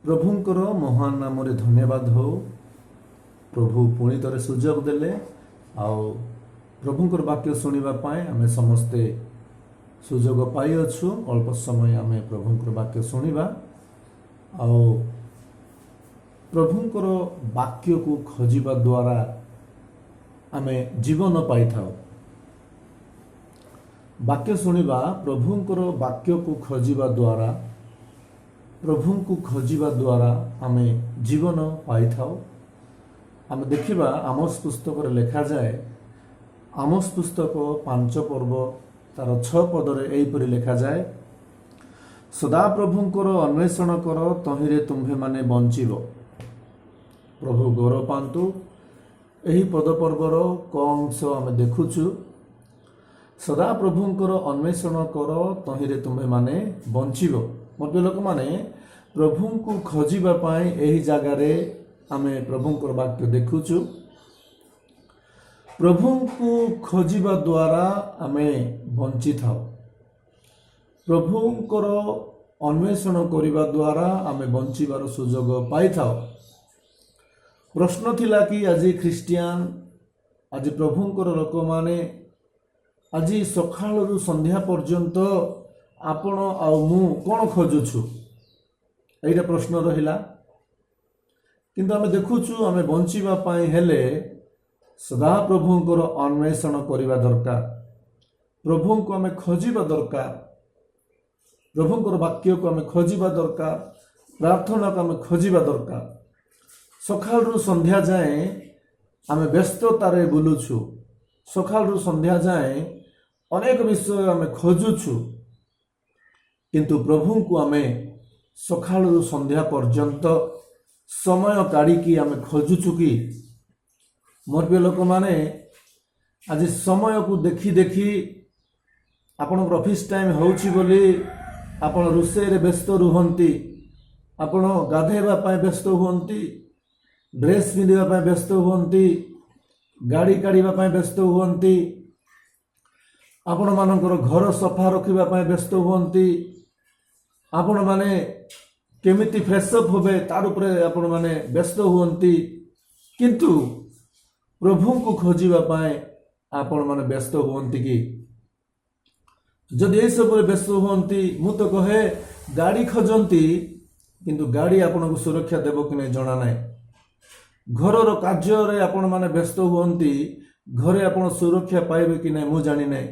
प्रभुंकर महान नाम धन्यवाद हो। प्रभु पुणी थे सुजोग देले आउ प्रभुंकर वाक्य शुणा आम समस्ते सुजोग पाई अच्छु। अल्प समय आम प्रभुंकर वाक्य शुणा आउ प्रभुंकर वाक्य को खोजा द्वारा आम जीवन पाई था। वाक्य शुणा प्रभुंकर वाक्य को खोजा द्वारा प्रभु को खोजा द्वारा आम जीवन पाई था। आम देखा आमोस पुस्तक लिखा जाए, आमोस पुस्तक 5 पर्व तार 6 पदरे एहीपरि लिखा जाए, सदा प्रभुंकर अन्वेषण कर तहिरे तुम्भे माने बंचिब। प्रभु गौरव पांतु। एही पद पर्वर क अंश आम देखुचु, सदा प्रभुंकर अन्वेषण कर तहिरे तुम्भे माने बंचिब। मध्य लोक माने प्रभु को खोजा यही जगार आम प्रभुंकर वाक्य देखुचु। प्रभु को खोजा द्वारा आम बंची था। प्रभुंकर अन्वेषण करने द्वारा आम बंचीबार सुजोग पाई था। प्रश्न थिला कि आज ख्रिस्टियान आज प्रभुंकर लोक माने आज सकाळु संध्या पर्यंत आपण आ मु कौन खोजुछु, यहीटा प्रश्न रहिला। किंतु आम देखुचु आम बंचीबा पाई हेले सदा प्रभुंकर अन्वेषण करने दरकार। प्रभु को आम खोजा दरकार, प्रभुंकर वाक्य को आम खोजा दरकार, प्रार्थना को आम खोजा दरकार। सकाळु संध्या जाए आम व्यस्ततारे बुलुछु, सकाळु संध्या जाए अनेक विषय आम खोजुछु, किंतु प्रभु को आम सकाळु संध्या पर्यंत समय काढ़ी आम खोजुछु कि? मोर प्रिय लोक माने आज समय को देखी देखी आपण ऑफिस टाइम होउछि बोली आपण रोषे व्यस्त रुहंती, आपण गाधेबा पाए व्यस्त हुंती, ड्रेस पिंधिबा पाए व्यस्त हुंती, गाड़ी काढ़िबा पाए व्यस्त हुंती, आपण मानकर घर सफा रखिबा पाए व्यस्त हुंती, आपण माने केमिति फ्रेशअप होबे तार उपरे आपण माने व्यस्त हुंती, किंतु प्रभु को खोजिबा पाए आपण माने व्यस्त हुंती कि? जदि ए सब व्यस्त हुंती मु तो कहे गाड़ी खोजंती, किंतु गाड़ी आपण को सुरक्षा देबो कि नहीं जणा नाही। घरर कार्य रे आपण माने व्यस्त हुंती, घरे आपण सुरक्षा पाइबे कि नहीं मु जानि नाही।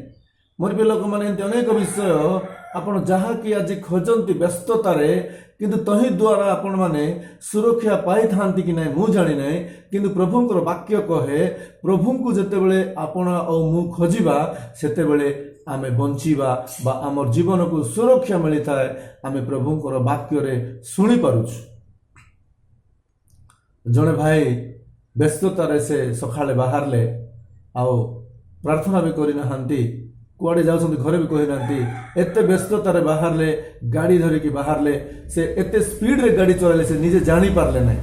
मोर भी लोक माने अनेक विषय आपण जहा कि आज खोजंती व्यस्ततारे, किंतु तही द्वारा आपण माने सुरक्षा पाई थांती कि नहीं मु जानि नाही। किंतु प्रभुंकर वाक्य कहे प्रभु को जते बेले आपण और मु खोजिबा सेते बेले आमे बंचीबा बा हमर जीवन को सुरक्षा मिली थाए। आमे प्रभुंकर वाक्य रे सुनी पारुछु। जने भाई व्यस्ततारे से सकाळे बाहरले आओ प्रार्थना भी करि नहांती, कुआडे जाउछंती घरे भी कहि नांती, एते व्यस्ततारे बाहरले गाड़ी धरिकी बाहरले से एते स्पीड रे गाड़ी चलाइले से निजे जानी पारले नाही,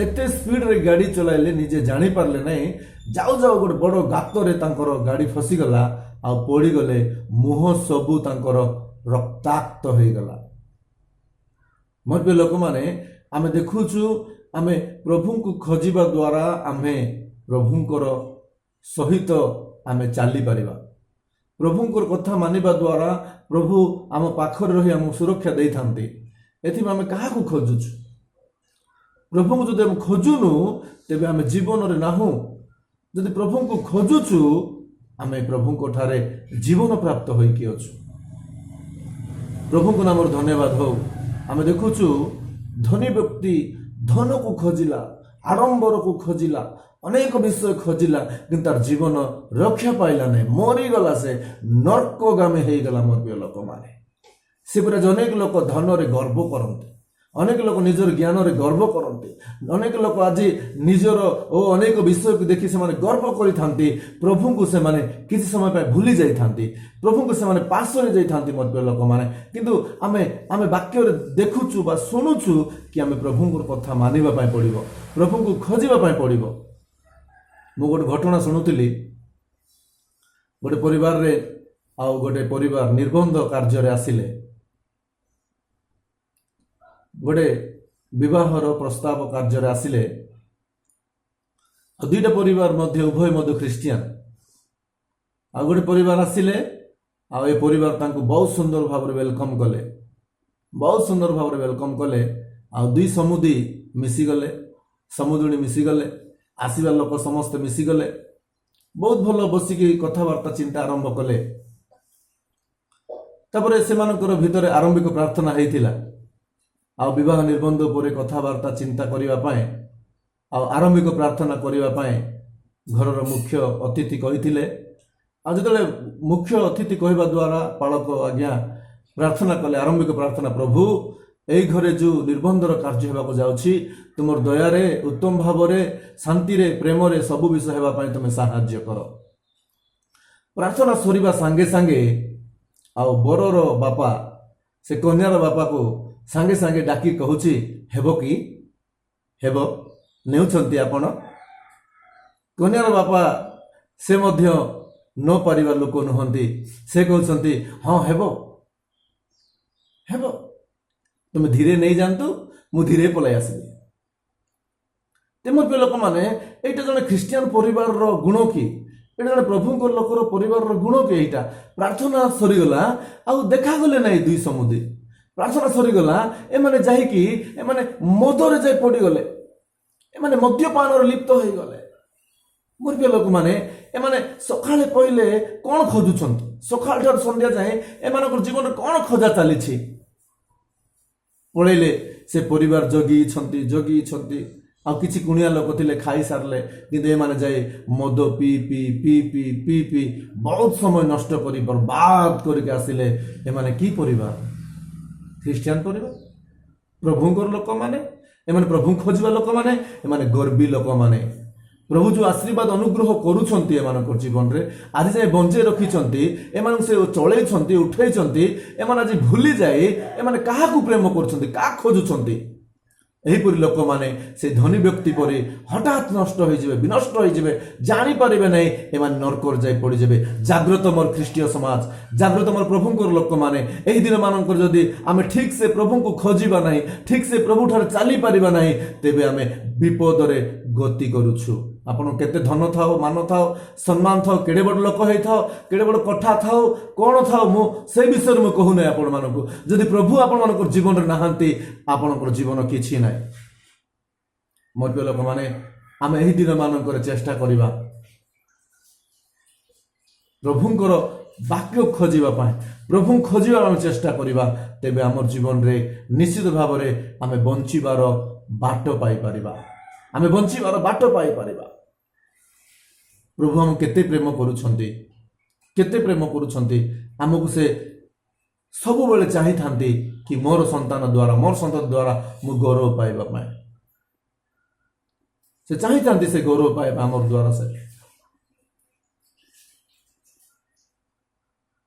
एते स्पीड रे गाड़ी चलाइले निजे जानी पारले नाही। जाऊ जाऊ गोटे बड़ गातरे तांकर गाड़ी फसी गला आ पड़ी गले, मुह सबु तांकर रक्ताक्त हो गला। मोर लोक माने आमे देखुछु आमे प्रभु को खोजिबा द्वारा आमे प्रभुंकर सहित आमे चाली परिबा। प्रभुंकर कथा मानिबा द्वारा प्रभु आम पाखरे रही आम सुरक्षा दे थांती। एथि आमे काहा को खोजुछु? प्रभु को जदि हम खोजुनु तेबे आमे जीवन रे नाहु। जदि प्रभु को खोजुछु आमे प्रभु को ठारे जीवन प्राप्त होई कि अछु। प्रभु को नाम धन्यवाद हो। आमे देखुछु धनी व्यक्ति धन को खोजिला, आडंबर को खोजिला, अनेक विषय खोजिला, किंतु तार जीवन रक्षा पाइला नहीं, मरीगला से नर्कगामी हो गला। मोर प्रिय लोक माने से पूरा अनेक लोक धन रे गर्व करते, अनेक लोक निजर ज्ञान रे गर्व करते, अनेक लोक आज निजर ओ अनेक विषय को देखि से माने गर्व करि थांती। प्रभु को से माने किसी समय पे भूली जाई थांती, प्रभु को से माने पासरे जाई थांती। मोर प्रिय लोक माने किंतु आमे वाक्य रे देखुछु बा सुनुछु कि आमे प्रभु को कथा मानिबा पाए पड़िबो, प्रभु को खोजिबा पाए पड़िबो। मु गोटे घटना शुणुली, गोटे परिवार रे आउ गोटे परिवार निबंध कार्य आसिले, गोटे ବିବାହର ପ୍ରସ୍ତାବ କାର୍ଯ୍ୟରେ ଆସିଲେ ଆଉ ଦୁଇଟା ପରିବାର ମଧ୍ୟ ଉଭୟ ମଧ୍ୟ ଖ୍ରୀଷ୍ଟିଆନ ଆଉ ଗୋଟେ ପରିବାର ଆସିଲେ ଆଉ ଏ ପରିବାର ତାଙ୍କୁ ବହୁତ ସୁନ୍ଦର ଭାବରେ ୱେଲକମ୍ କଲେ ବହୁତ ସୁନ୍ଦର ଭାବରେ ୱେଲକମ୍ କଲେ ଆଉ ଦୁଇ ସମୁଦି ମିଶିଗଲେ ସମୁଦୁଣୀ ମିଶିଗଲେ ଆସିବା ଲୋକ ସମସ୍ତେ ମିଶିଗଲେ ବହୁତ ଭଲ ବସିକି କଥାବାର୍ତ୍ତା ଚିନ୍ତା ଆରମ୍ଭ କଲେ ତାପରେ ସେମାନଙ୍କର ଭିତରେ ଆରମ୍ଭିକ ପ୍ରାର୍ଥନା ହେଇଥିଲା ଆଉ ବିବାହ ନିର୍ବନ୍ଧ ଉପରେ କଥାବାର୍ତ୍ତା ଚିନ୍ତା କରିବା ପାଇଁ ଆଉ ଆରମ୍ଭିକ ପ୍ରାର୍ଥନା କରିବା ପାଇଁ ଘରର ମୁଖ୍ୟ ଅତିଥି କହିଥିଲେ ଆଉ ଯେତେବେଳେ ମୁଖ୍ୟ ଅତିଥି କହିବା ଦ୍ୱାରା ପାଳକ ଆଜ୍ଞା ପ୍ରାର୍ଥନା କଲେ ଆରମ୍ଭିକ ପ୍ରାର୍ଥନା ପ୍ରଭୁ এই ঘরে যে নির্বন্ধর কার্য হেবাকু যাଉଛି তোমার দয়ারে উত্তম ভাବରେ শান্তিরে প্রেমরে ସବୁ ବିଷୟ ହେବା ପାଇଁ তুমি ସାହାଯ୍ୟ କର ପ୍ରାର୍ଥନା ସରିବା ସାଙ୍ଗେ ସାଙ୍ଗେ ଆଉ ବରର ବାପା ସେ କନ୍ୟାର ବାପାକୁ ସାଙ୍ଗେ ସାଙ୍ଗେ ଡାକି କହୁଛି ହେବ କି ହେବ ନେଉଛନ୍ତି ଆପଣ କନ୍ୟାର ବାପା ସେ ମଧ୍ୟ ନ ପାରିବା ଲୋକ ନୁହନ୍ତି ସେ କହୁଛନ୍ତି ହଁ ହେବ ହେବ তুমি ধীরে নেই যাଆନ୍ତୁ ମୁଁ ଧୀରେ ପଳାଇ ଆସିବି ତେମର ପ୍ରିୟ ଲୋକମାନେ ଏଇଟା ଜଣେ ଖ୍ରୀଷ୍ଟିଆନ ପରିବାରର ଗୁଣ କି ଏଇଟା ଜଣେ ପ୍ରଭୁଙ୍କ ଲୋକର ପରିବାରର ଗୁଣ କି ଏଇଟା ପ୍ରାର୍ଥନା ସରିଗଲା ଆଉ ଦେଖାଗଲେ ନାହିଁ ଦୁଇ ସମୁଦି ପ୍ରାର୍ଥନା ସରିଗଲା ଏମାନେ ଯାଇକି ଏମାନେ ମଦରେ ଯାଇ ପଡ଼ିଗଲେ ଏମାନେ ମଦ୍ୟପାନରେ ଲିପ୍ତ ହୋଇଗଲେ ମୋର ପ୍ରିୟ ଲୋକମାନେ ଏମାନେ ସକାଳେ ପଇଲେ କ'ଣ ଖୋଜୁଛନ୍ତି ସକାଳଠାରୁ ସନ୍ଧ୍ୟା ଯାଏଁ ଏମାନଙ୍କର ଜୀବନରେ କ'ଣ ଖୋଜା ଚାଲିଛି ପଳେଇଲେ ସେ ପରିବାର ଜଗିଛନ୍ତି ଆଉ କିଛି କୁଣିଆ ଲୋକ ଥିଲେ ଖାଇସାରିଲେ କିନ୍ତୁ ଏମାନେ ଯାଇ ମଦ ପିଇ ବହୁତ ସମୟ ନଷ୍ଟ କରି ବର୍ବାଦ କରିକି ଆସିଲେ ଏମାନେ କି ପରିବାର ଖ୍ରୀଷ୍ଟିଆନ ପରିବାର ପ୍ରଭୁଙ୍କର ଲୋକମାନେ ଏମାନେ ପ୍ରଭୁଙ୍କୁ ଖୋଜିବା ଲୋକମାନେ ଏମାନେ ଗର୍ବୀ ଲୋକମାନେ ପ୍ରଭୁ ଯେଉଁ ଆଶୀର୍ବାଦ ଅନୁଗ୍ରହ କରୁଛନ୍ତି ଏମାନଙ୍କର ଜୀବନରେ ଆଜି ଯାଏ ବଞ୍ଚେଇ ରଖିଛନ୍ତି ଏମାନଙ୍କୁ ସେ ଚଳେଇଛନ୍ତି ଉଠେଇଛନ୍ତି ଏମାନେ ଆଜି ଭୁଲି ଯାଇ ଏମାନେ କାହାକୁ ପ୍ରେମ କରୁଛନ୍ତି କାହା ଖୋଜୁଛନ୍ତି ଏହିପରି ଲୋକମାନେ ସେ ଧନୀ ବ୍ୟକ୍ତି ପରି ହଠାତ୍ ନଷ୍ଟ ହୋଇଯିବେ ବିନଷ୍ଟ ହୋଇଯିବେ ଜାଣିପାରିବେ ନାହିଁ ଏମାନେ ନର୍କରେ ଯାଇ ପଡ଼ିଯିବେ ଜାଗ୍ରତ ମୋର ଖ୍ରୀଷ୍ଟୀୟ ସମାଜ ଜାଗ୍ରତ ମୋର ପ୍ରଭୁଙ୍କର ଲୋକମାନେ ଏହି ଦିନମାନଙ୍କର ଯଦି ଆମେ ଠିକ୍ ସେ ପ୍ରଭୁଙ୍କୁ ଖୋଜିବା ନାହିଁ ଠିକ୍ ସେ ପ୍ରଭୁଠାରେ ଚାଲିପାରିବା ନାହିଁ ତେବେ ଆମେ ବିପଦରେ ଗତି କରୁଛୁ ଆପଣ କେତେ ଧନ ଥାଉ ମାନ ଥାଉ ସମ୍ମାନ ଥାଉ କେଡ଼େ ବଡ଼ ଲୋକ ହେଇଥାଉ କେଡ଼େ ବଡ଼ କଥା ଥାଉ କ'ଣ ଥାଉ ମୁଁ ସେ ବିଷୟରେ ମୁଁ କହୁନାହିଁ ଆପଣମାନଙ୍କୁ ଯଦି ପ୍ରଭୁ ଆପଣମାନଙ୍କର ଜୀବନରେ ନାହାନ୍ତି ଆପଣଙ୍କର ଜୀବନ କିଛି ନାହିଁ ମୋର ପ୍ରିୟ ଲୋକମାନେ ଆମେ ଏହି ଦିନମାନଙ୍କରେ ଚେଷ୍ଟା କରିବା ପ୍ରଭୁଙ୍କର ବାକ୍ୟ ଖୋଜିବା ପାଇଁ ପ୍ରଭୁଙ୍କୁ ଖୋଜିବା ଆମେ ଚେଷ୍ଟା କରିବା ତେବେ ଆମର ଜୀବନରେ ନିଶ୍ଚିତ ଭାବରେ ଆମେ ବଞ୍ଚିବାର ବାଟ ପାଇପାରିବା ଆମେ ବଞ୍ଚିବାର ବାଟ ପାଇପାରିବା ପ୍ରଭୁ ଆମକୁ କେତେ ପ୍ରେମ କରୁଛନ୍ତି ଆମକୁ ସେ ସବୁବେଳେ ଚାହିଁଥାନ୍ତି କି ମୋର ସନ୍ତାନ ଦ୍ୱାରା ମୁଁ ଗୌରବ ପାଇବା ପାଇଁ ସେ ଚାହିଁଥାନ୍ତି ସେ ଗୌରବ ପାଇବା ଆମର ଦ୍ୱାରା ସେ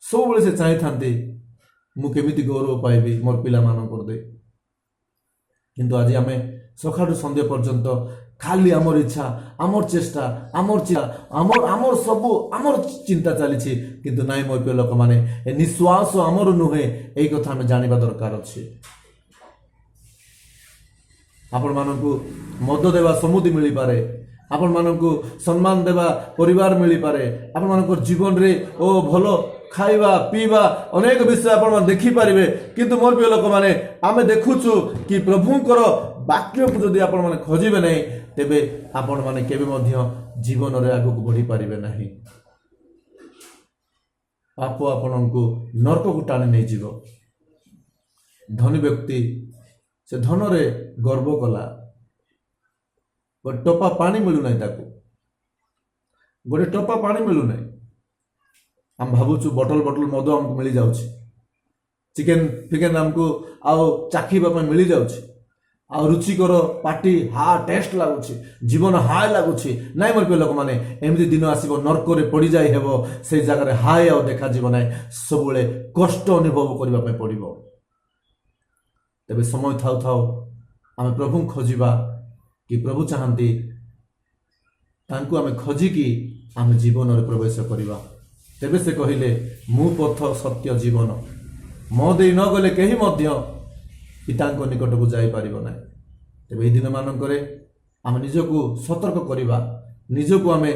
ସବୁବେଳେ ସେ ଚାହିଁଥାନ୍ତି ମୁଁ କେମିତି ଗୌରବ ପାଇବି ମୋର ପିଲାମାନଙ୍କର ଦେଇ କିନ୍ତୁ ଆଜି ଆମେ ସକାଳୁ ସନ୍ଧ୍ୟା ପର୍ଯ୍ୟନ୍ତ ଖାଲି ଆମର ଇଚ୍ଛା ଆମର ଚେଷ୍ଟା ଆମର ସବୁ ଆମର ଚିନ୍ତା ଚାଲିଛି କିନ୍ତୁ ନାଇଁ ମୋ ପ୍ରିୟ ଲୋକମାନେ ଏ ନିଶ୍ୱାସ ଆମର ନୁହେଁ ଏଇ କଥା ଆମେ ଜାଣିବା ଦରକାର ଅଛି ଆପଣମାନଙ୍କୁ ମଦ ଦେବା ସମୁଦି ମିଳିପାରେ ଆପଣମାନଙ୍କୁ ସମ୍ମାନ ଦେବା ପରିବାର ମିଳିପାରେ ଆପଣମାନଙ୍କର ଜୀବନରେ ଭଲ ଖାଇବା ପିଇବା ଅନେକ ବିଷୟ ଆପଣମାନେ ଦେଖିପାରିବେ କିନ୍ତୁ ମୋର ପ୍ରିୟ ଲୋକମାନେ ଆମେ ଦେଖୁଛୁ କି ପ୍ରଭୁଙ୍କର ବାକ୍ୟକୁ ଯଦି ଆପଣମାନେ ଖୋଜିବେ ନାହିଁ ତେବେ ଆପଣମାନେ କେବେ ମଧ୍ୟ ଜୀବନରେ ଆଗକୁ ବଢ଼ିପାରିବେ ନାହିଁ ପାପ ଆପଣଙ୍କୁ ନର୍କକୁ ଟାଣି ନେଇଯିବ ଧନୀ ବ୍ୟକ୍ତି ସେ ଧନରେ ଗର୍ବ କଲା ଗୋଟେ ଟୋପା ପାଣି ମିଳୁନାହିଁ ତାକୁ ଗୋଟେ ଟୋପା ପାଣି ମିଳୁନାହିଁ ଆମେ ଭାବୁଛୁ ବଟଲ ମଦ ଆମକୁ ମିଳିଯାଉଛି ଚିକେନ ଫିକେନ ଆମକୁ ଆଉ ଚାଖିବା ପାଇଁ ମିଳିଯାଉଛି ଆଉ ରୁଚିକର ପାଟି ଟେଷ୍ଟ ଲାଗୁଛି ଜୀବନ ହାୟ ଲାଗୁଛି ନାଇଁ ମୋର ପ୍ରିୟ ଲୋକମାନେ ଏମିତି ଦିନ ଆସିବ ନର୍କରେ ପଡ଼ିଯାଇ ହେବ ସେଇ ଜାଗାରେ ହାୟ ଆଉ ଦେଖାଯିବ ନାହିଁ ସବୁବେଳେ କଷ୍ଟ ଅନୁଭବ କରିବା ପାଇଁ ପଡ଼ିବ ତେବେ ସମୟ ଥାଉ ଆମେ ପ୍ରଭୁଙ୍କୁ ଖୋଜିବା କି ପ୍ରଭୁ ଚାହାନ୍ତି ତାଙ୍କୁ ଆମେ ଖୋଜିକି ଆମେ ଜୀବନରେ ପ୍ରବେଶ କରିବା ତେବେ ସେ କହିଲେ ମୁଁ ପଥ ସତ୍ୟ ଜୀବନ ମୋ ଦେଇ ନ ଗଲେ କେହି ମଧ୍ୟ ପିତାଙ୍କ ନିକଟକୁ ଯାଇପାରିବ ନାହିଁ ତେବେ ଏହି ଦିନମାନଙ୍କରେ ଆମେ ନିଜକୁ ସତର୍କ କରିବା, ନିଜକୁ ଆମେ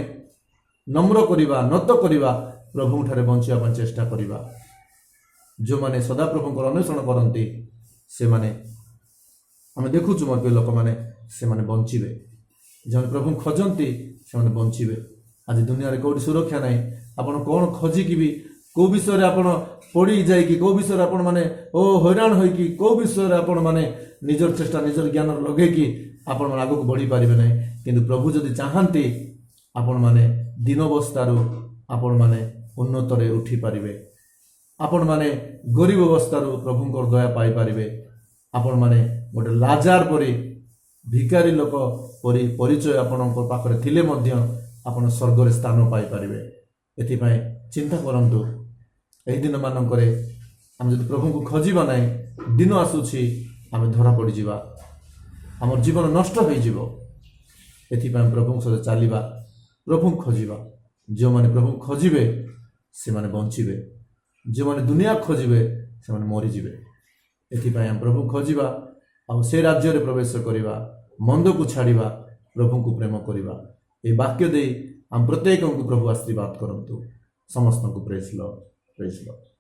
ନମ୍ର କରିବା, ନତ କରିବା, ପ୍ରଭୁଙ୍କଠାରେ ବଞ୍ଚିବା ପାଇଁ ଚେଷ୍ଟା କରିବା। ଯେଉଁମାନେ ସଦାପ୍ରଭୁଙ୍କର ଅନ୍ୱେଷଣ କରନ୍ତି ସେମାନେ, ଆମେ ଦେଖୁଛୁ ମୋର ପ୍ରିୟ ଲୋକମାନେ, ସେମାନେ ବଞ୍ଚିବେ। ଯେଉଁମାନେ ପ୍ରଭୁଙ୍କୁ ଖୋଜନ୍ତି ସେମାନେ ବଞ୍ଚିବେ। ଆଜି ଦୁନିଆରେ କେଉଁଠି ସୁରକ୍ଷା ନାହିଁ। ଆପଣ କ'ଣ ଖୋଜିକି ବି କେଉଁ ବିଷୟରେ ଆପଣ ପଡ଼ି ଯାଇକି, କେଉଁ ବିଷୟରେ ଆପଣ ମାନେ ହଇରାଣ ହୋଇକି, କେଉଁ ବିଷୟରେ ଆପଣ ମାନେ ନିଜର ଚେଷ୍ଟା ନିଜର ଜ୍ଞାନ ଲଗେଇକି ଆପଣମାନେ ଆଗକୁ ବଢ଼ିପାରିବେ ନାହିଁ। କିନ୍ତୁ ପ୍ରଭୁ ଯଦି ଚାହାନ୍ତି ଆପଣମାନେ ଦୀନବସ୍ଥାରୁ ଆପଣମାନେ ଉନ୍ନତରେ ଉଠିପାରିବେ। ଆପଣମାନେ ଗରିବ ଅବସ୍ଥାରୁ ପ୍ରଭୁଙ୍କର ଦୟା ପାଇପାରିବେ। ଆପଣମାନେ ଗୋଟେ ଲାଜାର ପରି, ଭିକାରୀ ଲୋକ ପରି ପରିଚୟ ଆପଣଙ୍କ ପାଖରେ ଥିଲେ ମଧ୍ୟ ଆପଣ ସ୍ୱର୍ଗରେ ସ୍ଥାନ ପାଇପାରିବେ। ଏଥିପାଇଁ ଚିନ୍ତା କରନ୍ତୁ। ଏହି ଦିନମାନଙ୍କରେ ଆମେ ଯଦି ପ୍ରଭୁଙ୍କୁ ଖୋଜିବା ନାହିଁ, ଦିନ ଆସୁଛି ଆମେ ଧରା ପଡ଼ିଯିବା, ଆମର ଜୀବନ ନଷ୍ଟ ହୋଇଯିବ। ଏଥିପାଇଁ ପ୍ରଭୁଙ୍କ ସହିତ ଚାଲିବା, ପ୍ରଭୁଙ୍କୁ ଖୋଜିବା। ଯେଉଁମାନେ ପ୍ରଭୁଙ୍କୁ ଖୋଜିବେ ସେମାନେ ବଞ୍ଚିବେ, ଯେଉଁମାନେ ଦୁନିଆ ଖୋଜିବେ ସେମାନେ ମରିଯିବେ। ଏଥିପାଇଁ ଆମେ ପ୍ରଭୁଙ୍କୁ ଖୋଜିବା, ଆଉ ସେ ରାଜ୍ୟରେ ପ୍ରବେଶ କରିବା, ମନ୍ଦକୁ ଛାଡ଼ିବା, ପ୍ରଭୁଙ୍କୁ ପ୍ରେମ କରିବା। ଏହି ବାକ୍ୟ ଦେଇ ଆମ ପ୍ରତ୍ୟେକଙ୍କୁ ପ୍ରଭୁ ଆଶୀର୍ବାଦ କରନ୍ତୁ। ସମସ୍ତଙ୍କୁ ପ୍ରେଜ୍ ଲର୍ଡ, ପ୍ରେଜ୍ ଲର୍ଡ।